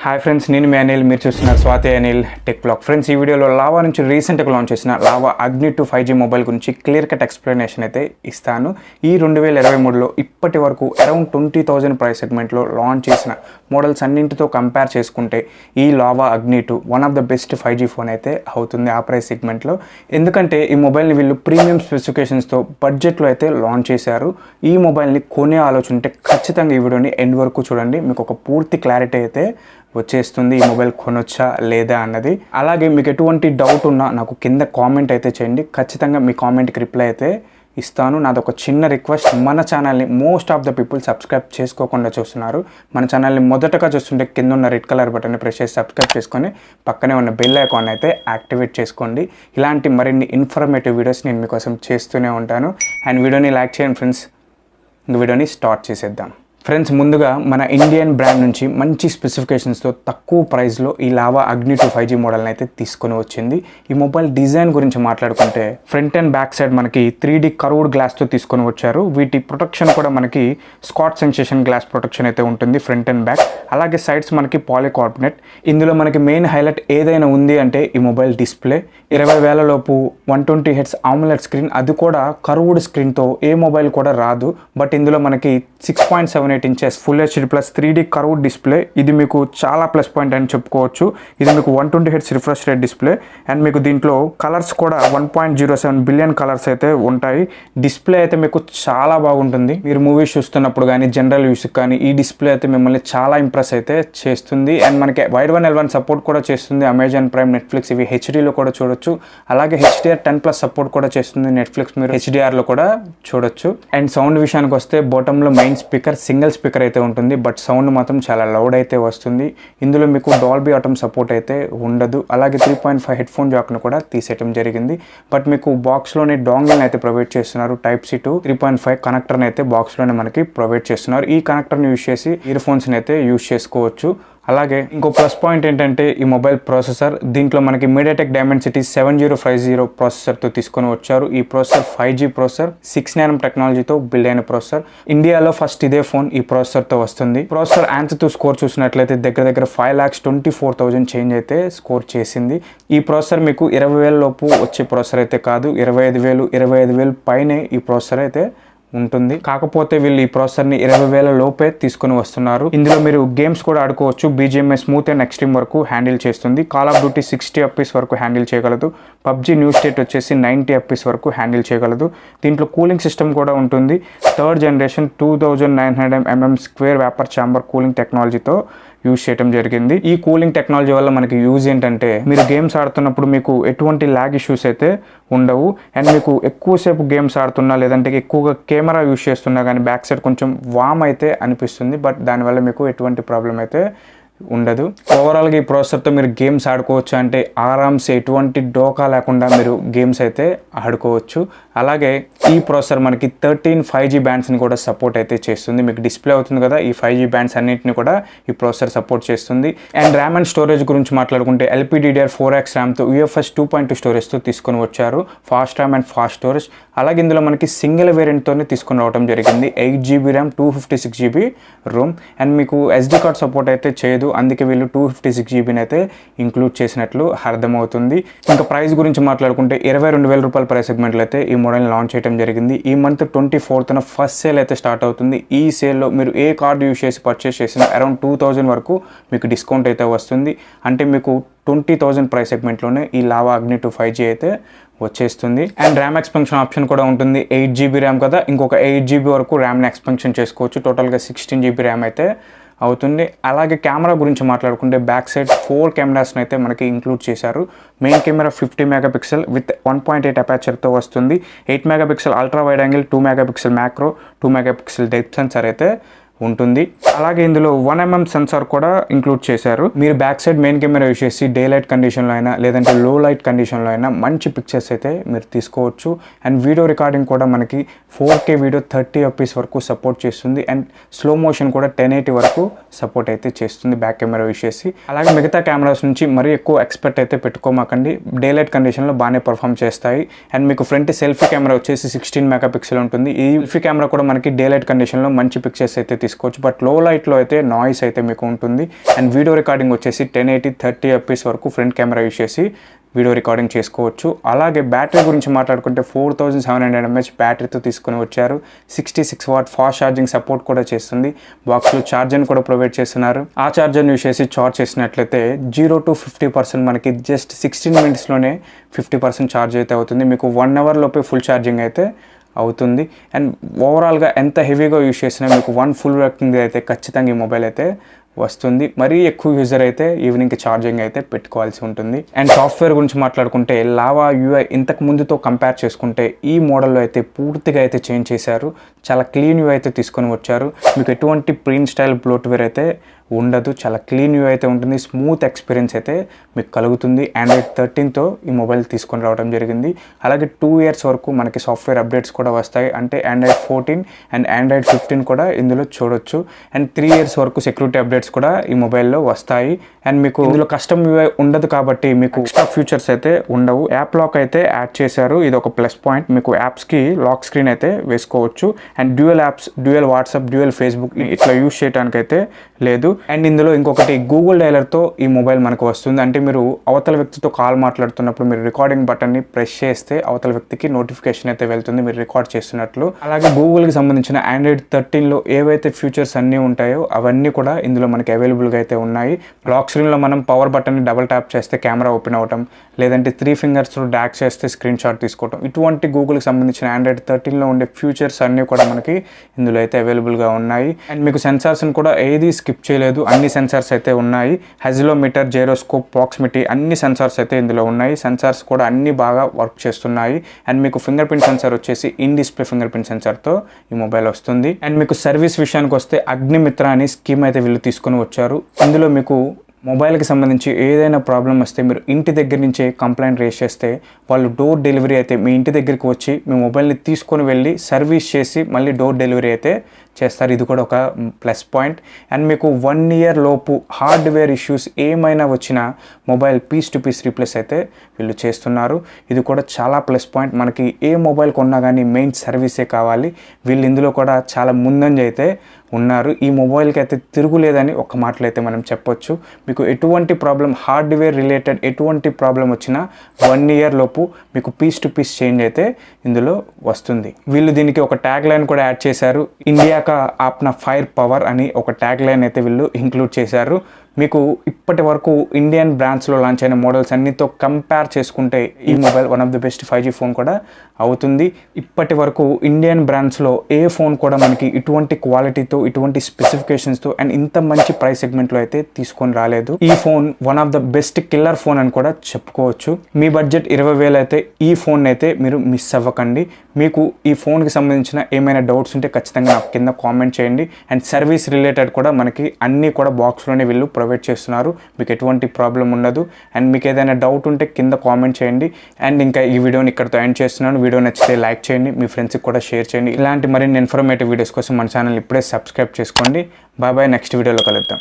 Hi friends, నేను మీ అనిల్. మీరు చూస్తున్నారు Swathi Anil tech blog. Friends, ఈ వీడియోలో లావా నుంచి రీసెంట్గా లాంచ్ చేసిన లావా అగ్ని 2 5G మొబైల్ గురించి క్లియర్ కట్ ఎక్స్ప్లెనేషన్ అయితే ఇస్తాను. ఈ 2023లో ఇప్పటి వరకు అరౌండ్ 20,000 ప్రైస్ సెగ్మెంట్లో లాంచ్ చేసిన మోడల్స్ అన్నింటితో కంపేర్ చేసుకుంటే ఈ లావా అగ్ని 2 one of the best 5G phone అయితే అవుతుంది ఆ ప్రైస్ సెగ్మెంట్లో. ఎందుకంటే ఈ మొబైల్ని వీళ్ళు ప్రీమియం స్పెసిఫికేషన్స్తో బడ్జెట్లో అయితే లాంచ్ చేశారు. ఈ మొబైల్ని కొనే ఆలోచన ఉంటే ఖచ్చితంగా ఈ వీడియోని ఎండ్ వరకు చూడండి. మీకు ఒక పూర్తి క్లారిటీ అయితే వచ్చేస్తుంది ఈ మొబైల్ కొనొచ్చా లేదా అన్నది. అలాగే మీకు ఎటువంటి డౌట్ ఉన్నా నాకు కింద కామెంట్ అయితే చేయండి. ఖచ్చితంగా మీ కామెంట్కి రిప్లై అయితే ఇస్తాను. నాది ఒక చిన్న రిక్వెస్ట్, మన ఛానల్ని most of the people subscribe చేసుకోకుండా చూస్తున్నారు. మన ఛానల్ని మొదటగా చూస్తుంటే కింద ఉన్న రెడ్ కలర్ బటన్ని ప్రెస్ చేసి సబ్స్క్రైబ్ చేసుకొని పక్కనే ఉన్న బెల్ ఐకాన్ అయితే యాక్టివేట్ చేసుకోండి. ఇలాంటి మరిన్ని ఇన్ఫర్మేటివ్ వీడియోస్ నేను మీకోసం చేస్తూనే ఉంటాను. అండ్ వీడియోని లైక్ చేయండి ఫ్రెండ్స్. ఇంక వీడియోని స్టార్ట్ చేసేద్దాం. ఫ్రెండ్స్, ముందుగా మన ఇండియన్ బ్రాండ్ నుంచి మంచి స్పెసిఫికేషన్స్తో తక్కువ ప్రైస్లో ఈ లావా అగ్ని 2 5G మోడల్ని అయితే తీసుకొని వచ్చింది. ఈ మొబైల్ డిజైన్ గురించి మాట్లాడుకుంటే ఫ్రంట్ అండ్ బ్యాక్ సైడ్ మనకి 3D కర్వ్డ్ గ్లాస్తో తీసుకొని వచ్చారు. వీటి ప్రొటెక్షన్ కూడా మనకి స్కాట్ సెన్సేషన్ గ్లాస్ ప్రొటెక్షన్ అయితే ఉంటుంది ఫ్రంట్ అండ్ బ్యాక్. అలాగే సైడ్స్ మనకి పాలికార్బోనేట్. ఇందులో మనకి మెయిన్ హైలైట్ ఏదైనా ఉంది అంటే ఈ మొబైల్ డిస్ప్లే 20,000 లోపు 120 Hz AMOLED స్క్రీన్, అది కూడా కర్వ్డ్ స్క్రీన్తో ఏ మొబైల్ కూడా రాదు. బట్ ఇందులో మనకి 6.78 inches full HD plus 3D curved display. ఇది మీకు చాలా ప్లస్ పాయింట్ అని చెప్పుకోవచ్చు. ఇది మీకు 120 Hz refresh rate display. And మీకు దీంట్లో కలర్స్ కూడా 1.07 బిలియన్ కలర్స్ అయితే ఉంటాయి. డిస్ప్లే అయితే మీకు చాలా బాగుంటుంది. మీరు మూవీస్ చూస్తున్నప్పుడు కానీ జనరల్ యూస్ కానీ ఈ డిస్ప్లే అయితే మిమ్మల్ని చాలా ఇంప్రెస్ అయితే చేస్తుంది. అండ్ మనకి వైడ్ 1L1 సపోర్ట్ కూడా చేస్తుంది. అమెజాన్ ప్రైమ్, నెట్ఫ్లిక్స్ ఇవి హెచ్డీలో కూడా చూడొచ్చు. అలాగే HDR10+ సపోర్ట్ కూడా చేస్తుంది. నెట్ఫ్లిక్స్ మీరు HDRలో కూడా చూడొచ్చు. అండ్ సౌండ్ విషయానికి వస్తే బాటంలో మెయిన్ స్పీకర్ సింగిల్ స్పీకర్ అయితే ఉంటుంది. బట్ సౌండ్ మాత్రం చాలా లౌడ్ అయితే వస్తుంది. ఇందులో మీకు డాల్బీ ఆటమ్ సపోర్ట్ అయితే ఉండదు. అలాగే 3.5 హెడ్ ఫోన్ జాక్ను కూడా తీసేయడం జరిగింది. బట్ మీకు బాక్స్లోనే డాంగిల్ని అయితే ప్రొవైడ్ చేస్తున్నారు. Type-C to 3.5 కనెక్టర్ని అయితే బాక్స్లోనే మనకి ప్రొవైడ్ చేస్తున్నారు. ఈ కనెక్టర్ని యూజ్ చేసి ఇయర్ ఫోన్స్ని అయితే యూజ్ చేసుకోవచ్చు. అలాగే ఇంకో ప్లస్ పాయింట్ ఏంటంటే ఈ మొబైల్ ప్రాసెసర్. దీంట్లో మనకి MediaTek Dimensity 7050 ప్రాసెసర్తో తీసుకొని వచ్చారు. ఈ ప్రాసెసర్ 5G ప్రాసెసర్, 6nm టెక్నాలజీతో బిల్డ్ అయిన ప్రాసెసర్. ఇండియాలో ఫస్ట్ ఇదే ఫోన్ ఈ ప్రాసెసర్తో వస్తుంది. ప్రాసెసర్ ANTUTU స్కోర్ చూసినట్లయితే దగ్గర 5,24,000 చేంజ్ అయితే స్కోర్ చేసింది. ఈ ప్రాసెసర్ మీకు 20,000 లోపు వచ్చే ప్రాసెసర్ అయితే కాదు. 25,000 పైనే ఈ ప్రాసెసర్ అయితే ఉంటుంది. కాకపోతే వీళ్ళు ఈ ప్రాసెసర్ని 20,000 లోపే తీసుకుని వస్తున్నారు. ఇందులో మీరు గేమ్స్ కూడా ఆడుకోవచ్చు. BGMI స్మూత్ అండ్ ఎక్స్ట్రీమ్ వరకు హ్యాండిల్ చేస్తుంది. కాల్ ఆఫ్ డ్యూటీ 60 FPS వరకు హ్యాండిల్ చేయగలదు. PUBG న్యూ స్టేట్ వచ్చేసి 90 FPS వరకు హ్యాండిల్ చేయగలదు. దీంట్లో కూలింగ్ సిస్టమ్ కూడా ఉంటుంది. 3rd generation 2900 mm square vapour chamber cooling టెక్నాలజీతో యూజ్ చేయడం జరిగింది. ఈ కూలింగ్ టెక్నాలజీ వల్ల మనకి యూజ్ ఏంటంటే మీరు గేమ్స్ ఆడుతున్నప్పుడు మీకు ఎటువంటి ల్యాగ్ ఇష్యూస్ అయితే ఉండవు. అండ్ మీకు ఎక్కువసేపు గేమ్స్ ఆడుతున్నా లేదంటే ఎక్కువగా కెమెరా యూజ్ చేస్తున్నా కానీ బ్యాక్ సైడ్ కొంచెం వామ్ అయితే అనిపిస్తుంది. బట్ దానివల్ల మీకు ఎటువంటి ప్రాబ్లం అయితే ఉండదు. ఓవరాల్గా ఈ ప్రాసెసర్తో మీరు గేమ్స్ ఆడుకోవచ్చు అంటే ఆరామ్సే ఎటువంటి డోకా లేకుండా మీరు గేమ్స్ అయితే ఆడుకోవచ్చు. అలాగే ఈ ప్రాసెసర్ మనకి 13 5G బ్యాండ్స్ని కూడా సపోర్ట్ అయితే చేస్తుంది. మీకు డిస్ప్లే అవుతుంది కదా, ఈ 5G బ్యాండ్స్ అన్నింటిని కూడా ఈ ప్రాసెసర్ సపోర్ట్ చేస్తుంది. అండ్ ర్యామ్ అండ్ స్టోరేజ్ గురించి మాట్లాడుకుంటే LPDDR4X ర్యామ్తో UFS 2.2 స్టోరేజ్తో తీసుకొని వచ్చారు. Fast RAM and fast storage. అలాగే ఇందులో మనకి సింగిల్ వేరియంట్తోనే తీసుకొని రావడం జరిగింది. 8GB RAM, 256GB Rome. And మీకు SD కార్డ్ సపోర్ట్ అయితే చేయదు. అందుకే వీళ్ళు 256GBని అయితే ఇంక్లూడ్ చేసినట్లు అర్థమవుతుంది. ఇంకా ప్రైస్ గురించి మాట్లాడుకుంటే 22,000 రూపాయల ప్రైస్ సెగ్మెంట్లో అయితే ఈ మోడల్ని లాంచ్ చేయడం జరిగింది. ఈ మంత్ 24th ఫస్ట్ సేల్ అయితే స్టార్ట్ అవుతుంది. ఈ సేల్లో మీరు ఏ కార్డు యూజ్ చేసి పర్చేస్ చేసినా అరౌండ్ 2,000 వరకు మీకు డిస్కౌంట్ అయితే వస్తుంది. అంటే మీకు 20,000 ప్రైస్ సెగ్మెంట్లోనే ఈ లావా అగ్ని 2 5G అయితే వచ్చేస్తుంది. అండ్ ర్యామ్ ఎక్స్పెన్షన్ ఆప్షన్ కూడా ఉంటుంది. 8GB ర్యామ్ కదా, ఇంకొక 8GB వరకు ర్యామ్ని ఎక్స్పెన్షన్ చేసుకోవచ్చు. టోటల్గా 16GB ర్యామ్ అయితే అవుతుంది. అలాగే కెమెరా గురించి మాట్లాడుకుంటే బ్యాక్ సైడ్ 4 కెమెరాస్ని అయితే మనకి ఇంక్లూడ్ చేశారు. మెయిన్ కెమెరా 50 MP విత్ 1.8 అపాచర్తో వస్తుంది. 8 MP ultra wide angle, 2 MP macro, 2 MP depth censor అయితే ఉంటుంది. అలాగే ఇందులో 1mm సెన్సార్ కూడా ఇంక్లూడ్ చేశారు. మీరు back side main camera use చేసి డే లైట్ కండిషన్లో అయినా లేదంటే లో లైట్ కండిషన్లో అయినా మంచి పిక్చర్స్ అయితే మీరు తీసుకోవచ్చు. అండ్ వీడియో రికార్డింగ్ కూడా మనకి 4K వీడియో 30 FPS వరకు సపోర్ట్ చేస్తుంది. అండ్ స్లో మోషన్ కూడా 1080 వరకు సపోర్ట్ అయితే చేస్తుంది బ్యాక్ కెమెరా యూజ్ చేసి. అలాగే మిగతా కెమెరాస్ నుంచి మరీ ఎక్కువ ఎక్స్పెక్ట్ అయితే పెట్టుకోమాకండి. డే లైట్ కండిషన్లో బాగానే పర్ఫామ్ చేస్తాయి. అండ్ మీకు ఫ్రంట్ సెల్ఫీ కెమెరా వచ్చేసి 16 MP ఉంటుంది. ఈ సెల్ఫీ కెమెరా కూడా మనకి డే లైట్ కండిషన్లో మంచి పిక్చర్స్ అయితే తీసుకోవచ్చు. బట్ లో లైట్లో అయితే నాయిస్ అయితే మీకు ఉంటుంది. అండ్ వీడియో రికార్డింగ్ వచ్చేసి 1080 30 fps వరకు ఫ్రంట్ కెమెరా యూస్ చేసి వీడియో రికార్డింగ్ చేసుకోవచ్చు. అలాగే బ్యాటరీ గురించి మాట్లాడుకుంటే 4700 mAh బ్యాటరీతో తీసుకుని వచ్చారు. 66 వాట్ ఫాస్ట్ ఛార్జింగ్ సపోర్ట్ కూడా చేస్తుంది. బాక్స్లో ఛార్జర్ని కూడా ప్రొవైడ్ చేస్తున్నారు. ఆ ఛార్జర్ని యూస్ చేసి చార్జ్ చేసినట్లయితే 0 to 50% మనకి జస్ట్ 16 minutesలోనే 50% ఛార్జ్ అయితే అవుతుంది. మీకు 1 hour లోపే ఫుల్ ఛార్జింగ్ అయితే అవుతుంది. అండ్ ఓవరాల్గా ఎంత హెవీగా యూస్ చేసినా మీకు 1 full వర్కింగ్ అయితే ఖచ్చితంగా ఈ మొబైల్ అయితే వస్తుంది. మరీ ఎక్కువ యూజర్ అయితే ఈవినింగ్కి ఛార్జింగ్ అయితే పెట్టుకోవాల్సి ఉంటుంది. అండ్ సాఫ్ట్వేర్ గురించి మాట్లాడుకుంటే లావా యూఐ ఇంతకు ముందుతో కంపేర్ చేసుకుంటే ఈ మోడల్లో అయితే పూర్తిగా అయితే చేంజ్ చేశారు. చాలా క్లీన్ యూఐ అయితే తీసుకొని వచ్చారు. మీకు ఎటువంటి ప్రింట్ స్టైల్ బ్లోట్వేర్ అయితే ఉండదు. చాలా క్లీన్ యూఐ అయితే ఉంటుంది. స్మూత్ ఎక్స్పీరియన్స్ అయితే మీకు కలుగుతుంది. Android 13తో ఈ మొబైల్ తీసుకొని రావడం జరిగింది. అలాగే 2 years వరకు మనకి సాఫ్ట్వేర్ అప్డేట్స్ కూడా వస్తాయి. అంటే Android 14 అండ్ Android 15 కూడా ఇందులో చూడొచ్చు. అండ్ 3 years వరకు సెక్యూరిటీ అప్డేట్స్ కూడా ఈ మొబైల్లో వస్తాయి. అండ్ మీకు ఇందులో కస్టమ్ యూఐ ఉండదు కాబట్టి మీకు ఎక్స్ట్రా ఫీచర్స్ అయితే ఉండవు. యాప్ లాక్ అయితే యాడ్ చేశారు. ఇది ఒక ప్లస్ పాయింట్. మీకు యాప్స్కి లాక్ స్క్రీన్ అయితే వేసుకోవచ్చు. And dual apps, dual WhatsApp, dual Facebook ఇట్లా యూజ్ చేయడానికి అయితే లేదు. అండ్ ఇందులో ఇంకొకటి గూగుల్ డైలర్తో ఈ మొబైల్ మనకు వస్తుంది. అంటే మీరు అవతల వ్యక్తితో కాల్ మాట్లాడుతున్నప్పుడు మీరు రికార్డింగ్ బటన్ని ప్రెస్ చేస్తే అవతల వ్యక్తికి నోటిఫికేషన్ అయితే వెళ్తుంది మీరు రికార్డ్ చేస్తున్నట్లు. అలాగే గూగుల్కి సంబంధించిన Android 13లో ఏవైతే ఫీచర్స్ అన్నీ ఉంటాయో అవన్నీ కూడా ఇందులో మనకి అవైలబుల్గా అయితే ఉన్నాయి. లాక్ స్క్రీన్లో మనం పవర్ బటన్ని డబుల్ ట్యాప్ చేస్తే కెమెరా ఓపెన్ అవ్వటం, లేదంటే 3 fingers డాక్ చేస్తే స్క్రీన్ షాట్ తీసుకోవటం, ఇటువంటి గూగుల్కి సంబంధించిన Android 13లో ఉండే ఫీచర్స్ అన్నీ కూడా మనకి ఇందులో అయితే అవైలబుల్గా ఉన్నాయి. అండ్ మీకు సెన్సార్స్ని కూడా ఏది స్కిప్ చేయలేదు. అన్ని సెన్సార్స్ అయితే ఉన్నాయి. హెజిలోమీటర్, జైరోస్కోప్, ప్రాక్సిమిటీ అన్ని సెన్సార్స్ అయితే ఇందులో ఉన్నాయి. సెన్సార్స్ కూడా అన్ని బాగా వర్క్ చేస్తున్నాయి. అండ్ మీకు ఫింగర్ ప్రింట్ సెన్సార్ వచ్చేసి ఇన్ డిస్ప్లే ఫింగర్ ప్రింట్ సెన్సార్తో ఈ మొబైల్ వస్తుంది. అండ్ మీకు సర్వీస్ విషయానికి వస్తే అగ్ని మిత్ర అని స్కీమ్ అయితే వీళ్ళు తీసుకొని వచ్చారు. ఇందులో మీకు మొబైల్కి సంబంధించి ఏదైనా ప్రాబ్లం వస్తే మీరు ఇంటి దగ్గర నుంచే కంప్లైంట్ రేస్ చేస్తే వాళ్ళు డోర్ డెలివరీ అయితే మీ ఇంటి దగ్గరికి వచ్చి మీ మొబైల్ని తీసుకొని వెళ్ళి సర్వీస్ చేసి మళ్ళీ డోర్ డెలివరీ అయితే చేస్తారు. ఇది కూడా ఒక ప్లస్ పాయింట్. అండ్ మీకు 1 year లోపు హార్డ్వేర్ ఇష్యూస్ ఏమైనా వచ్చినా mobile piece to piece replace అయితే వీళ్ళు చేస్తున్నారు. ఇది కూడా చాలా ప్లస్ పాయింట్. మనకి ఏ మొబైల్ కొన్నా కానీ మెయిన్ సర్వీసే కావాలి. వీళ్ళు ఇందులో కూడా చాలా ముందంజ అయితే ఉన్నారు. ఈ మొబైల్కి అయితే తిరుగులేదని ఒక మాటలు అయితే మనం చెప్పొచ్చు. మీకు ఎటువంటి ప్రాబ్లం హార్డ్వేర్ రిలేటెడ్ ఎటువంటి ప్రాబ్లం వచ్చినా 1 year లోపు మీకు పీస్ టు పీస్ చేంజ్ అయితే ఇందులో వస్తుంది. వీళ్ళు దీనికి ఒక ట్యాగ్ లైన్ కూడా యాడ్ చేశారు. ఇండియా కా ఆప్నా ఫైర్ పవర్ అని ఒక ట్యాగ్ లైన్ అయితే వీళ్ళు ఇంక్లూడ్ చేశారు. మీకు ఇప్పటి వరకు ఇండియన్ బ్రాండ్స్లో లాంచ్ అయిన మోడల్స్ అన్నితో కంపేర్ చేసుకుంటే ఈ mobile one of the best 5G phone కూడా అవుతుంది. ఇప్పటి వరకు ఇండియన్ బ్రాండ్స్లో ఏ ఫోన్ కూడా మనకి ఇటువంటి క్వాలిటీతో, ఇటువంటి స్పెసిఫికేషన్స్తో అండ్ ఇంత మంచి ప్రైస్ సెగ్మెంట్లో అయితే తీసుకొని రాలేదు. ఈ phone one of the best killer phone అని కూడా చెప్పుకోవచ్చు. మీ బడ్జెట్ 20,000 అయితే ఈ ఫోన్ అయితే మీరు మిస్ అవ్వకండి. మీకు ఈ ఫోన్కి సంబంధించిన ఏమైనా డౌట్స్ ఉంటే ఖచ్చితంగా నాకు కింద కామెంట్ చేయండి. అండ్ సర్వీస్ రిలేటెడ్ కూడా మనకి అన్నీ కూడా బాక్స్లోనే వీళ్ళు ప్రొవైడ్ చేస్తున్నారు. మీకు ఎటువంటి ప్రాబ్లం ఉండదు. అండ్ మీకు ఏదైనా డౌట్ ఉంటే కింద కామెంట్ చేయండి. అండ్ ఇంకా ఈ వీడియోని ఇక్కడితో ఎండ్ చేస్తున్నాను. వీడియో నచ్చితే లైక్ చేయండి, మీ ఫ్రెండ్స్కి కూడా షేర్ చేయండి. ఇలాంటి మరిన్ని ఇన్ఫర్మేటివ్ వీడియోస్ కోసం మన ఛానల్ ఇప్పుడే సబ్స్క్రైబ్ చేసుకోండి. బాయ్ బాయ్, నెక్స్ట్ వీడియోలో కలుద్దాం.